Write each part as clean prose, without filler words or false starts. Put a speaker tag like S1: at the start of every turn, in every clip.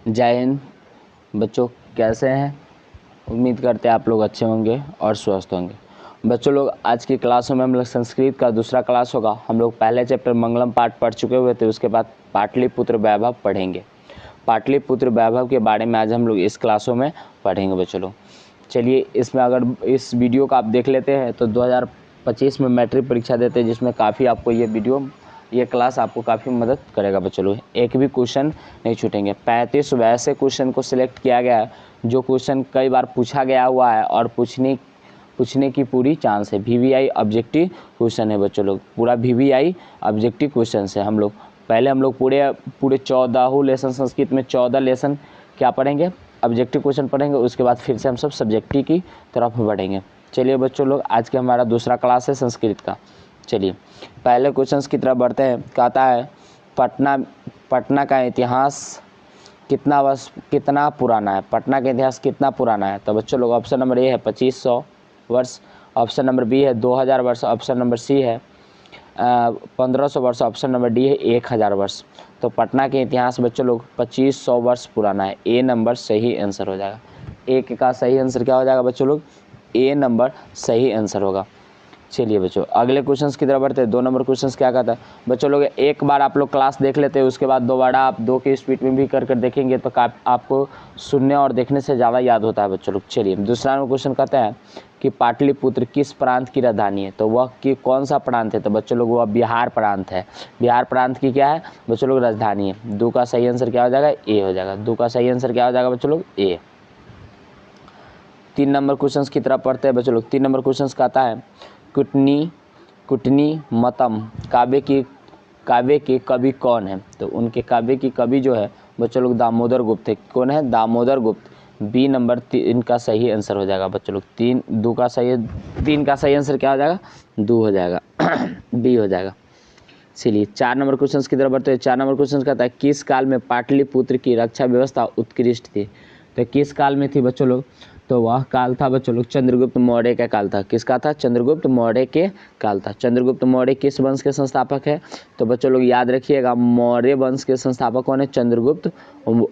S1: जय हिंद बच्चों, कैसे हैं? उम्मीद करते हैं आप लोग अच्छे होंगे और स्वस्थ होंगे। बच्चों लोग, आज की क्लासों में हम लोग संस्कृत का दूसरा क्लास होगा। हम लोग पहले चैप्टर मंगलम पाठ पढ़ चुके हुए थे, उसके बाद पाटलिपुत्र वैभव पढ़ेंगे। पाटलिपुत्र वैभव के बारे में आज हम लोग इस क्लासों में पढ़ेंगे बच्चों लोग। चलिए, इसमें अगर इस वीडियो को आप देख लेते हैं तो 2025 में मैट्रिक परीक्षा देते हैं, जिसमें काफ़ी आपको ये क्लास आपको काफ़ी मदद करेगा बच्चों लोग। एक भी क्वेश्चन नहीं छूटेंगे। 35 वैसे क्वेश्चन को सिलेक्ट किया गया है जो क्वेश्चन कई बार पूछा गया हुआ है और पूछने की पूरी चांस है। VVI ऑब्जेक्टिव क्वेश्चन है बच्चों लोग, पूरा VVI ऑब्जेक्टिव क्वेश्चन है। हम लोग पूरे 14 लेसन, संस्कृत में 14 लेसन क्या पढ़ेंगे, ऑब्जेक्टिव क्वेश्चन पढ़ेंगे। उसके बाद फिर से हम सब सब्जेक्टिव की तरफ बढ़ेंगे। चलिए बच्चों लोग, आज के हमारा दूसरा क्लास है संस्कृत का। चलिए पहले क्वेश्चंस की तरफ बढ़ते हैं। कहता है पटना का इतिहास कितना पुराना है? पटना का इतिहास कितना पुराना है? तो बच्चों लोग ऑप्शन नंबर ए है 2500 वर्ष, ऑप्शन नंबर बी है 2000 वर्ष, ऑप्शन नंबर सी है 1500 वर्ष, ऑप्शन नंबर डी है 1000 वर्ष। तो पटना के इतिहास बच्चों लोग 2500 वर्ष पुराना है। ए नंबर सही आंसर हो जाएगा। एक का सही आंसर क्या हो जाएगा बच्चों लोग? ए नंबर सही आंसर होगा। चलिए बच्चों, अगले क्वेश्चंस की तरफ बढ़ते हैं। 2 नंबर क्वेश्चंस क्या कहता है बच्चों लोग? एक बार आप लोग क्लास देख लेते हैं, उसके बाद दोबारा आप 2 की स्पीड में भी कर देखेंगे तो आपको सुनने और देखने से ज़्यादा याद होता है बच्चों लोग। चलिए, दूसरा नंबर क्वेश्चन कहता है कि पाटलिपुत्र किस प्रांत की राजधानी है? तो वह कौन सा प्रांत है? तो बच्चों लोग वह बिहार प्रांत है। बिहार प्रांत की क्या है बच्चों लोग? राजधानी है। 2 का सही आंसर क्या हो जाएगा? ए हो जाएगा। 2 का सही आंसर क्या हो जाएगा बच्चों लोग? ए। 3 नंबर क्वेश्चन की तरफ पढ़ते हैं बच्चों लोग। 3 नंबर क्वेश्चन कहता है कुटनी मतम काव्य के कवि कौन है? तो उनके काव्य की कवि जो है बच्चों लोग दामोदर गुप्त है। कौन है? दामोदर गुप्त। बी नंबर 3 का सही आंसर हो जाएगा बच्चों लोग। 3 का सही आंसर क्या हो जाएगा? 2 हो जाएगा। बी हो जाएगा। चलिए 4 नंबर क्वेश्चन की तरफ बढ़ते हैं। 4 नंबर क्वेश्चन कहता है किस काल में पाटलिपुत्र की रक्षा व्यवस्था उत्कृष्ट थी? तो किस काल में थी बच्चों लोग? तो वह काल था बच्चों लोग चंद्रगुप्त मौर्य का काल था। किसका था? चंद्रगुप्त मौर्य के काल था। चंद्रगुप्त मौर्य किस वंश के संस्थापक है? तो बच्चों लोग याद रखिएगा, मौर्य वंश के संस्थापक कौन है? चंद्रगुप्त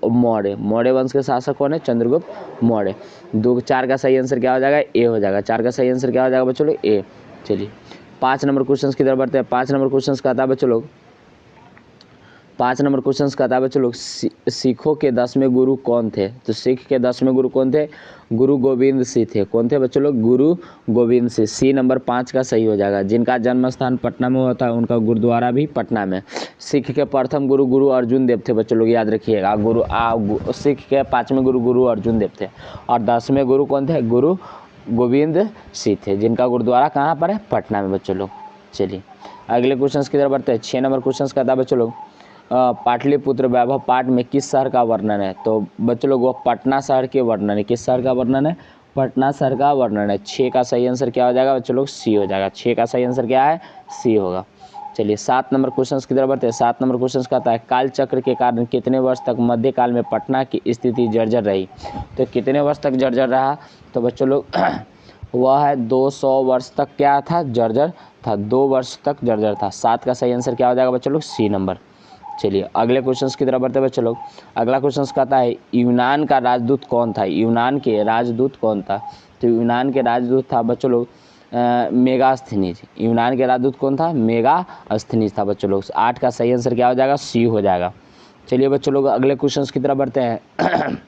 S1: मौर्य। मौर्य वंश के शासक कौन है? चंद्रगुप्त मौर्य। 4 का सही आंसर क्या हो जाएगा? ए हो जाएगा। 4 का सही आंसर क्या हो जाएगा बच्चों लोग? ए। चलिए 5 नंबर क्वेश्चन की तरफ बढ़ते हैं। 5 नंबर क्वेश्चन कहता है बच्चों लोग, 5 नंबर क्वेश्चन कहता है बच्चों लोग सिखों के 10वें गुरु कौन थे? तो सिख के 10वें गुरु कौन थे? गुरु गोविंद सिंह थे। कौन थे बच्चों लोग? गुरु गोविंद सिंह। सी नंबर 5 का सही हो जाएगा। जिनका जन्म स्थान पटना में होता है उनका गुरुद्वारा भी पटना में। सिख के प्रथम गुरु अर्जुन देव थे बच्चों लोग, याद रखिएगा। सिख के 5वें गुरु अर्जुन देव थे और 10वें गुरु कौन थे? गुरु गोविंद सिंह थे, जिनका गुरुद्वारा कहाँ पर है? पटना में बच्चों लोग। चलिए अगले क्वेश्चन की तरफ बढ़ते हैं। 6 नंबर क्वेश्चन कहता है बच्चों लोग पाटलिपुत्र वैभव पाठ में किस शहर का वर्णन है? तो बच्चों लोग वो पटना शहर के वर्णन है। किस शहर का वर्णन है? पटना शहर का वर्णन है। 6 का सही आंसर क्या हो जाएगा बच्चों लोग? सी हो जाएगा। 6 का सही आंसर क्या है? सी होगा। चलिए 7 नंबर क्वेश्चन की तरफ बढ़ते हैं। 7 नंबर क्वेश्चन कहता है काल चक्र के कारण कितने वर्ष तक मध्यकाल में पटना की स्थिति जर्जर रही? तो कितने वर्ष तक जर्जर रहा? तो बच्चों लोग वह है 200 वर्ष तक क्या था? जर्जर था। 2 वर्ष तक जर्जर था। 7 का सही आंसर क्या हो जाएगा बच्चों लोग? C number. चलिए अगले क्वेश्चन की तरफ बढ़ते बच्चों लोग। अगला क्वेश्चन कहता है यूनान का राजदूत कौन था? यूनान के राजदूत कौन था? तो यूनान के राजदूत था बच्चों लोग मेगास्थनीज। यूनान के राजदूत कौन था? मेगास्थनीज था बच्चों लोग। 8 का सही आंसर क्या हो जाएगा? सी हो जाएगा। चलिए बच्चों लोग अगले क्वेश्चन की तरफ बढ़ते हैं।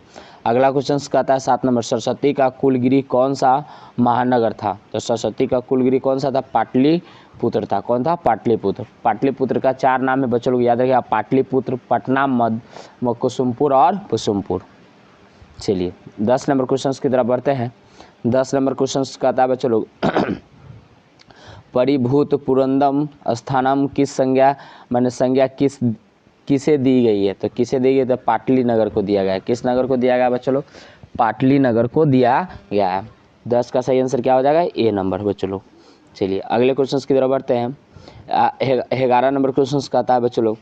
S1: अगला क्वेश्चन कहता है 7 नंबर सरस्वती का कुलगिरी कौन सा महानगर था? तो सरस्वती का कुलगिरी कौन सा था? पाटलिपुत्र था। कौन था? पाटलिपुत्र। पाटलिपुत्र का 4 नाम है बच्चों लोग, याद रखिएगा। पाटलिपुत्र, पटना, कुसुमपुर और कुसुमपुर। चलिए 10 नंबर क्वेश्चन की तरफ बढ़ते हैं। 10 नंबर क्वेश्चन कहता है बच्चों लोग परिभूत पुरंदम स्थानम किस संज्ञा किसे दी गई है? तो किसे दी गई? तो पाटली नगर को दिया गया है। किस नगर को दिया गया बच्चों लोग? पाटली नगर को दिया गया है। 10 का सही आंसर क्या हो जाएगा? ए नंबर बच्चों लोग। चलिए अगले क्वेश्चन की तरफ बढ़ते हैं। 11 नंबर क्वेश्चन कहता है बच्चों लोग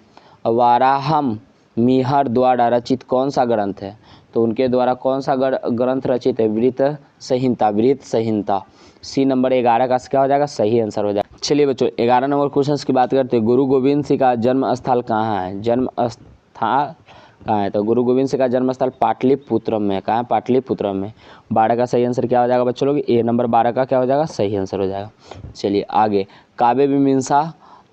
S1: वाराहम मिहर द्वारा रचित कौन सा ग्रंथ है? तो उनके द्वारा कौन सा ग्रंथ रचित है? वृत्त संहिता। सी नंबर 11 का क्या हो जाएगा? सही आंसर हो जाएगा। चलिए बच्चों 11 नंबर क्वेश्चन की बात करते हैं। गुरु गोविंद सिंह का जन्म स्थल कहाँ है? जन्म स्थल कहाँ है, तो गुरु गोविंद सिंह का जन्मस्थल पाटलिपुत्रम में। कहाँ है, पाटलिपुत्रम में। 12 का सही आंसर क्या हो जाएगा बच्चों लोग, ए नंबर 12 का क्या हो जाएगा, सही आंसर हो जाएगा। चलिए आगे, काव्य मीमांसा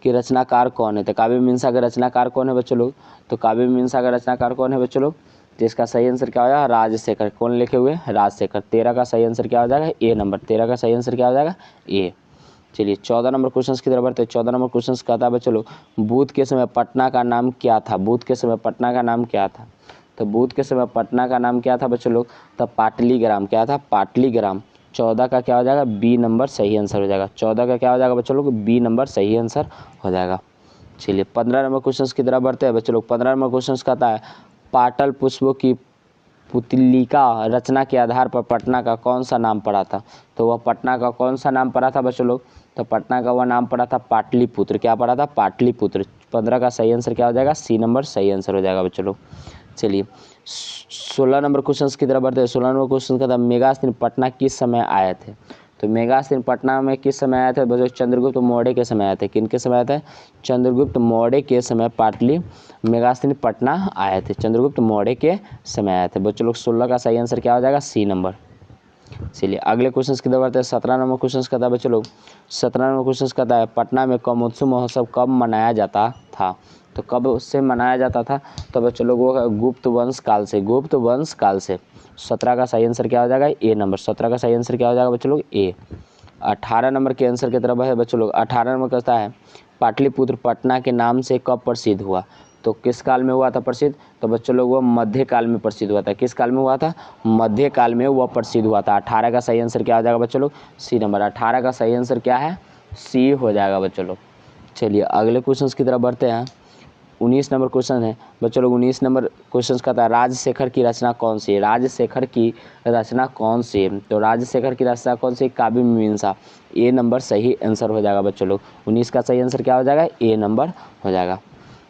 S1: के रचनाकार कौन है, तो काव्य मीमांसा का रचनाकार कौन है बच्चों लोग, तो काव्य मीमांसा का रचनाकार कौन है बच्चों लोग, जिसका सही आंसर क्या हो जाएगा, राजशेखर। कौन लिखे हुए, राजशेखर। 13 का सही आंसर क्या हो जाएगा, ए नंबर। 13 का सही आंसर क्या हो जाएगा, ए। चलिए 14 नंबर क्वेश्चन की तरफ बढ़ते हैं। 14 नंबर क्वेश्चन कहता है बच्चों लोग, बुध के समय पटना का नाम क्या था, बुध के समय पटना का नाम क्या था, तो बुध के समय पटना का नाम क्या था बच्चों लोग, तो पाटलीग्राम। क्या था, पाटलीग्राम। 14 का क्या हो जाएगा, बी नंबर सही आंसर हो जाएगा। 14 का क्या हो जाएगा बच्चों लोग, बी नंबर सही आंसर हो जाएगा। चलिए 15 नंबर क्वेश्चन की तरफ बढ़ते हैं बच्चों लोग। 15 नंबर क्वेश्चन कहता है, पाटल पुष्पों की पुतलिका रचना के आधार पर पटना का कौन सा नाम पड़ा था, तो वह पटना का कौन सा नाम पड़ा था बच्चों लोग, तो पटना का वह नाम पड़ा था पाटलिपुत्र। क्या पड़ा था, पाटलिपुत्र। 15 का सही आंसर क्या हो जाएगा, सी नंबर सही आंसर हो जाएगा बच्चों लोग। चलिए 16 नंबर क्वेश्चन की तरफ बढ़ते हैं। 16 नंबर क्वेश्चन का था, मेगास्थनीय पटना किस समय आए थे, तो मेगास्थनीय पटना में किस समय आए थे बच्चों, चंद्रगुप्त मौर्य के समय आए थे। किन के समय आए थे, चंद्रगुप्त मौर्य के समय पाटली मेगास्थनीय पटना आए थे, चंद्रगुप्त मौर्य के समय आए थे बच्चों लोग। 16 का सही आंसर क्या हो जाएगा, सी नंबर। चलिए अगले क्वेश्चन की तरफ बढ़ते हैं। 17 नंबर क्वेश्चन कहता है बच्चों लोग, 17 नंबर क्वेश्चन कहता है, पटना में कमोत्सव महोत्सव कब मनाया जाता था, तो कब उससे मनाया जाता था, तो बच्चों लोग वो गुप्त वंश काल से, गुप्त वंश काल से। 17 का सही आंसर क्या हो जाएगा, ए नंबर। 17 का सही आंसर क्या हो जाएगा बच्चों लोग, ए। 18 नंबर के आंसर की तरफ है बच्चों लोग। 18 नंबर कहता है, पाटलिपुत्र पटना के नाम से कब प्रसिद्ध हुआ, तो किस काल में हुआ था प्रसिद्ध, तो बच्चों लोग वो मध्य काल में प्रसिद्ध हुआ था। किस काल में हुआ था, मध्य काल में वह प्रसिद्ध हुआ था। 18 का सही आंसर क्या हो जाएगा बच्चों लोग, सी नंबर। 18 का सही आंसर क्या है, सी हो जाएगा बच्चों लोग। चलिए अगले क्वेश्चन की तरफ बढ़ते हैं। 19 नंबर क्वेश्चन है बच्चों लोग। 19 नंबर क्वेश्चन कहता है, राजशेखर की रचना कौन सी है, राजशेखर की रचना कौन सी है, तो राजशेखर की रचना कौन सी, काव्य मीमांसा। ए नंबर सही आंसर हो जाएगा बच्चों लोग। 19 का सही आंसर क्या हो जाएगा, ए नंबर हो जाएगा।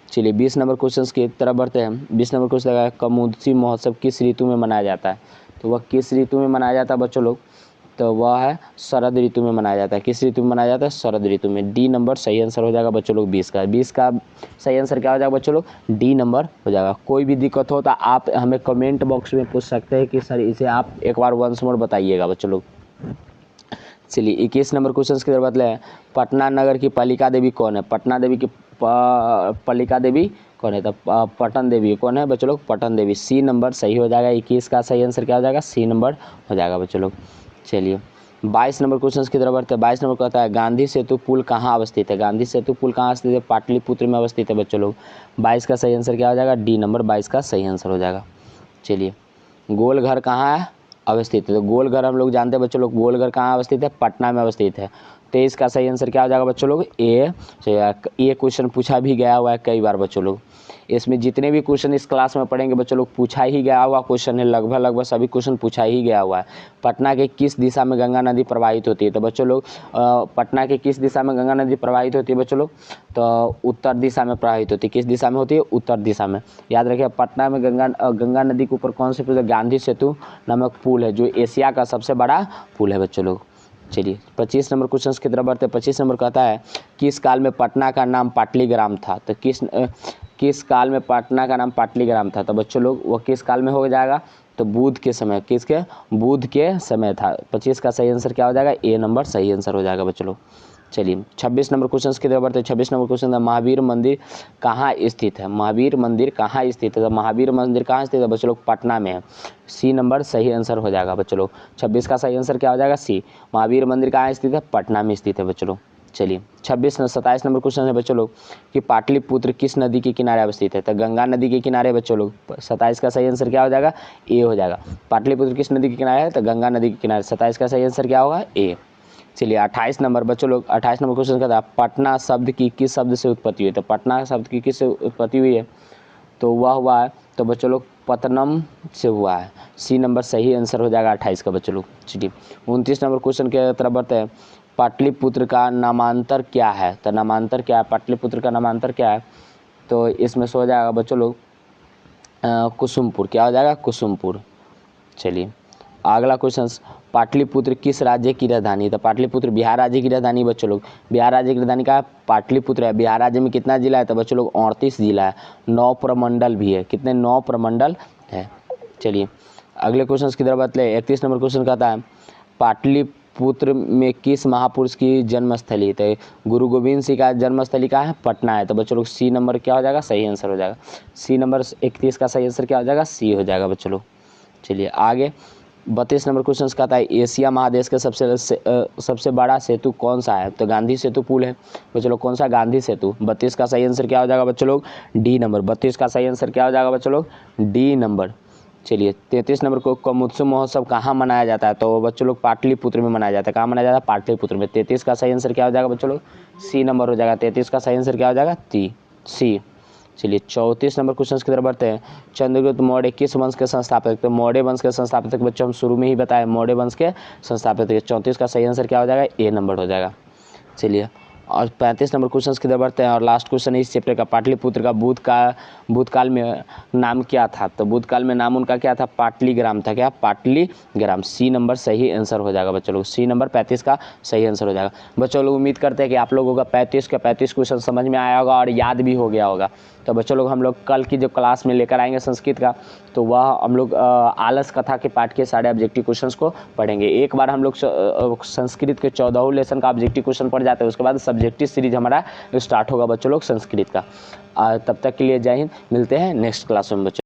S1: चलिए 20 नंबर क्वेश्चन की तरफ बढ़ते हैं। 20 नंबर क्वेश्चन है, कमोत्सव महोत्सव किस ऋतु में मनाया जाता है, तो वह किस ऋतु में मनाया जाता है बच्चों लोग, तो वह है शरद ऋतु में मनाया जाता है। किस ऋतु में मनाया जाता है, शरद ऋतु में। डी नंबर सही आंसर हो जाएगा बच्चों लोग 20 का। 20 का सही आंसर क्या हो जाएगा बच्चों लोग, डी नंबर हो जाएगा। कोई भी दिक्कत हो तो आप हमें कमेंट बॉक्स में पूछ सकते हैं कि सर इसे आप एक बार वंस मोर बताइएगा बच्चों लोग। चलिए 21 नंबर क्वेश्चन की तरफ बदले हैं, पटना नगर की पालिका देवी कौन है, पटना देवी की पालिका देवी कौन है, तो पटन देवी कौन है बच्चों लोग, पटन देवी। सी नंबर सही हो जाएगा। 21 का सही आंसर क्या हो जाएगा, सी नंबर हो जाएगा बच्चों लोग। चलिए 22 नंबर क्वेश्चन की तरफ बढ़ते हैं। 22 नंबर कहता है, गांधी सेतु पुल कहाँ अवस्थित है, गांधी सेतु पुल कहाँ स्थित है, पाटलिपुत्र में अवस्थित है बच्चों लोग। 22 का सही आंसर क्या हो जाएगा, डी नंबर 22 का सही आंसर हो जाएगा। चलिए गोलघर कहाँ है अवस्थित है, तो गोलघर हम लोग जानते हैं बच्चों लोग, गोलघर कहाँ अवस्थित है, पटना में अवस्थित है। 23 का सही आंसर क्या हो जाएगा बच्चों लोग, ए। ये क्वेश्चन पूछा भी गया हुआ है कई बार बच्चों लोग। इसमें जितने भी क्वेश्चन इस क्लास में पढ़ेंगे बच्चों लोग, पूछा ही गया हुआ क्वेश्चन है, लगभग सभी क्वेश्चन पूछा ही गया हुआ है। पटना के किस दिशा में गंगा नदी प्रवाहित होती है, तो बच्चों लोग पटना के किस दिशा में गंगा नदी प्रवाहित होती है बच्चों लोग, तो उत्तर दिशा में प्रवाहित होती है। किस दिशा में होती है, उत्तर दिशा में। याद रखिए पटना में गंगा नदी के ऊपर कौन से पुल, गांधी सेतु नामक पुल है, जो एशिया का सबसे बड़ा पुल है बच्चों लोग। चलिए 25 नंबर क्वेश्चन की तरफ बढ़ते हैं। 25 नंबर कहता है, किस काल में पटना का नाम पाटलीग्राम था, तो किस काल में पटना का नाम पाटलीग्राम था, तो बच्चों लोग वो किस काल में हो जाएगा, तो बुध के समय। किसके, बुध के समय था। 25 का सही आंसर क्या हो जाएगा, ए नंबर सही आंसर हो जाएगा बच्चों लोग। चलिए 26 नंबर क्वेश्चन की तरफ बढ़ते हैं। 26 नंबर क्वेश्चन है, महावीर मंदिर कहाँ स्थित है, महावीर मंदिर कहाँ स्थित है, तो महावीर मंदिर कहाँ स्थित है बच्चों लोग, पटना में है। सी नंबर सही आंसर हो जाएगा बच्चों लोग। 26 का सही आंसर क्या हो जाएगा, सी। महावीर मंदिर कहाँ स्थित है, पटना में स्थित है बच्चों लोग। चलिए 27 नंबर क्वेश्चन है बच्चों लोग, कि पाटलिपुत्र किस नदी के किनारे अवस्थित है, तो गंगा नदी के किनारे बच्चों लोग। 27 का सही आंसर क्या हो जाएगा, ए हो जाएगा। पाटलिपुत्र किस नदी के किनारे है, तो गंगा नदी के किनारे। 27 का सही आंसर क्या होगा, ए। चलिए 28 नंबर बच्चों लोग, 28 नंबर क्वेश्चन कहता है, पटना शब्द की किस शब्द से उत्पत्ति हुई है, तो पटना शब्द की किस से उत्पत्ति हुई है, तो वह हुआ है तो बच्चों लोग पतनम से हुआ है। सी नंबर सही आंसर हो जाएगा 28 का बच्चों लोग। चलिए 29 नंबर क्वेश्चन के तरफ बढ़ते हैं। पाटलिपुत्र का नामांतर क्या है, तो नामांतर क्या है, पाटलिपुत्र का नामांतर क्या है, तो इसमें से हो जाएगा बच्चों लोग कुसुमपुर। क्या हो जाएगा, कुसुमपुर। चलिए अगला क्वेश्चन, पाटलिपुत्र किस राज्य की राजधानी है? तो पाटलिपुत्र बिहार राज्य की राजधानी बच्चों लोग। बिहार राज्य की राजधानी का पाटलिपुत्र है। बिहार राज्य में कितना जिला है? तो बच्चों लोग 38 जिला है, 9 प्रमंडल भी है। कितने? 9 प्रमंडल है। चलिए अगले क्वेश्चन की तरफ बढ़ते हैं। 31 नंबर क्वेश्चन कहता है पाटलिपुत्र में किस महापुरुष की जन्मस्थली? तो गुरु गोविंद सिंह का जन्मस्थली का है पटना है। तो बच्चों लोग सी नंबर क्या हो जाएगा? सही आंसर हो जाएगा। सी नंबर 31 का सही आंसर क्या हो जाएगा? सी हो जाएगा बच्चों लोग। चलिए आगे 32 नंबर क्वेश्चन कहता है एशिया महादेश का सबसे बड़ा सेतु कौन सा है? तो गांधी सेतु पुल है बच्चों लोग। कौन सा? गांधी सेतु। 32 का सही आंसर क्या हो जाएगा बच्चों लोग? D number. 32 का सही आंसर क्या हो जाएगा बच्चों लोग? D number. चलिए 33 नंबर को कमोत्सव महोत्सव कहाँ मनाया जाता है? तो बच्चों लोग पाटलिपुत्र में मनाया जाता है। कहाँ मनाया जाता है? पाटलिपुत्र में। 33 का सही आंसर क्या हो जाएगा बच्चों लोग? सी नंबर हो जाएगा। 33 का सही आंसर क्या हो जाएगा? सी। चलिए 34 नंबर क्वेश्चन की तरफ बढ़ते हैं। चंद्रगुप्त मौर्य किस वंश के संस्थापक? तो मौर्य वंश के संस्थापक बच्चों हम शुरू में ही बताए, मौर्य वंश के संस्थापक। 34 का सही आंसर क्या हो जाएगा? ए नंबर हो जाएगा। चलिए और 35 नंबर क्वेश्चन की तरफ बढ़ते हैं और लास्ट क्वेश्चन इस चैप्टर का पाटलिपुत्र का भूतकाल में नाम क्या था? तो भूतकाल में नाम उनका क्या था? पाटलीग्राम था। क्या? पाटलीग्राम। सी नंबर सही आंसर हो जाएगा बच्चों लोग। सी नंबर 35 का सही आंसर हो जाएगा। बच्चों लोग उम्मीद करते हैं कि आप लोगों का 35 का 35 क्वेश्चन समझ में आया होगा और याद भी हो गया होगा। तो बच्चों लोग हम लोग कल की जो क्लास में लेकर आएंगे संस्कृत का, तो वह हम लोग आलस कथा के पाठ के सारे ऑब्जेक्टिव क्वेश्चंस को पढ़ेंगे। एक बार हम लोग संस्कृत के 14 लेसन का ऑब्जेक्टिव क्वेश्चन पढ़ जाते हैं, उसके बाद सब्जेक्टिव सीरीज हमारा स्टार्ट होगा बच्चों लोग संस्कृत का। तब तक के लिए जय हिंद। मिलते हैं नेक्स्ट क्लास में बच्चों।